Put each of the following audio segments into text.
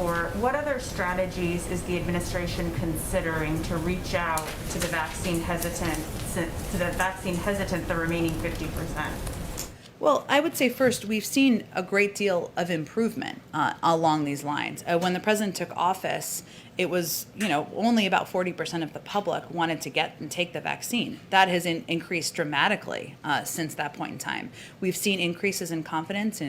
report, what other strategies is the administration considering to reach out to the vaccine hesitant, the remaining 50%? Well, I would say first, we've seen a great deal of improvement along these lines. When the president took office, it was, only about 40% of the public wanted to get and take the vaccine. That has increased dramatically since that point in time. We've seen increases in confidence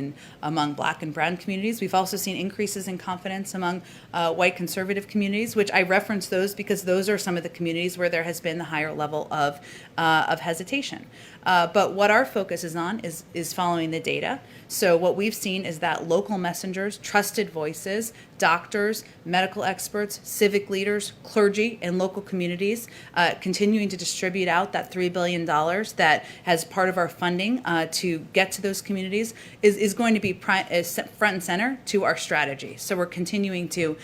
among Black and brown communities. We've also seen increases in confidence among white conservative communities, which I reference those because those are some of the communities where there has been the higher level of hesitation. But what our focus is on is following the data. So what we've seen is that local messengers, trusted voices, doctors, medical experts, civic leaders, clergy, and local communities continuing to distribute out that $3 billion that has part of our funding to get to those communities is going to be front and center to our strategy. So we're continuing to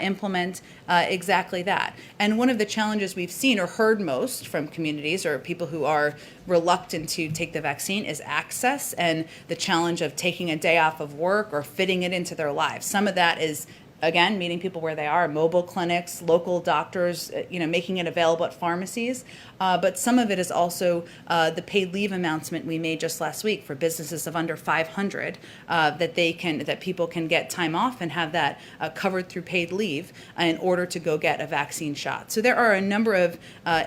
implement exactly that. And one of the challenges we've seen or heard most from communities or people who are reluctant to take the vaccine is access and the challenge of taking a day off of work or fitting it into their lives. Some of that is, again, meeting people where they are, mobile clinics, local doctors, making it available at pharmacies. But some of it is also the paid leave announcement we made just last week for businesses of under 500 that people can get time off and have that covered through paid leave in order to go get a vaccine shot. So there are a number of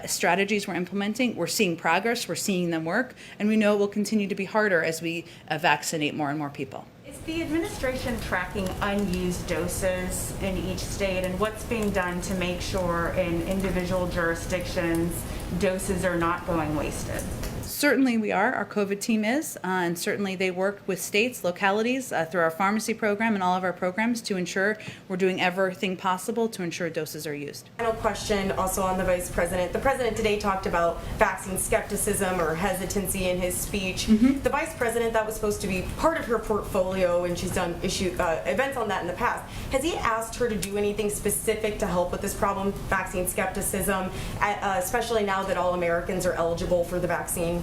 strategies we're implementing. We're seeing progress, we're seeing them work, and we know it will continue to be harder as we vaccinate more and more people. Is the administration tracking unused doses in each state, and what's being done to make sure in individual jurisdictions doses are not going wasted? Certainly we are. Our COVID team is, and certainly they work with states, localities, through our pharmacy program and all of our programs to ensure we're doing everything possible to ensure doses are used. Final question also on the Vice President. The President today talked about vaccine skepticism or hesitancy in his speech. Mm-hmm. The Vice President, that was supposed to be part of her portfolio, and she's done events on that in the past. Has he asked her to do anything specific to help with this problem, vaccine skepticism, especially now that all Americans are eligible for the vaccine?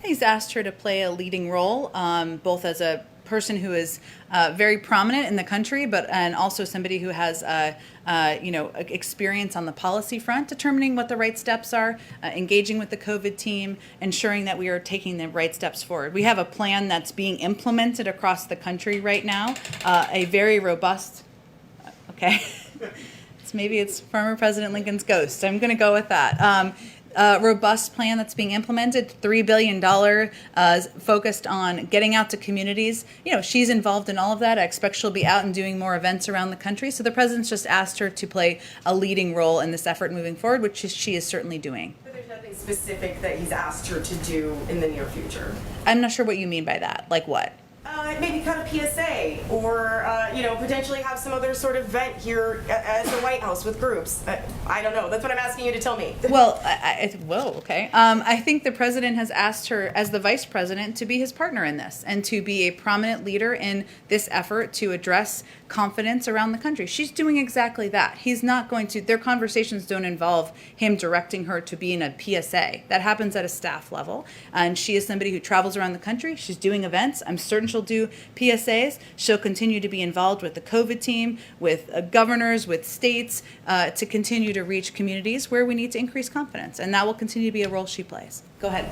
He's asked her to play a leading role, both as a person who is very prominent in the country, and also somebody who has experience on the policy front, determining what the right steps are, engaging with the COVID team, ensuring that we are taking the right steps forward. We have a plan that's being implemented across the country right now, a very robust. Okay, maybe it's former President Lincoln's ghost. I'm going to go with that. Robust plan that's being implemented, $3 billion focused on getting out to communities. She's involved in all of that. I expect she'll be out and doing more events around the country. So the president's just asked her to play a leading role in this effort moving forward, which she is certainly doing. But there's nothing specific that he's asked her to do in the near future. I'm not sure what you mean by that. Like what? Maybe cut a PSA or, potentially have some other sort of event here at the White House with groups. I don't know. That's what I'm asking you to tell me. Well, okay. I think the president has asked her, as the vice president, to be his partner in this and to be a prominent leader in this effort to address confidence around the country. She's doing exactly that. He's not going to, their conversations don't involve him directing her to be in a PSA. That happens at a staff level. And she is somebody who travels around the country. She's doing events. I'm certain she'll do PSAs. She'll continue to be involved with the COVID team, with governors, with states, to continue to reach communities where we need to increase confidence. And that will continue to be a role she plays. Go ahead.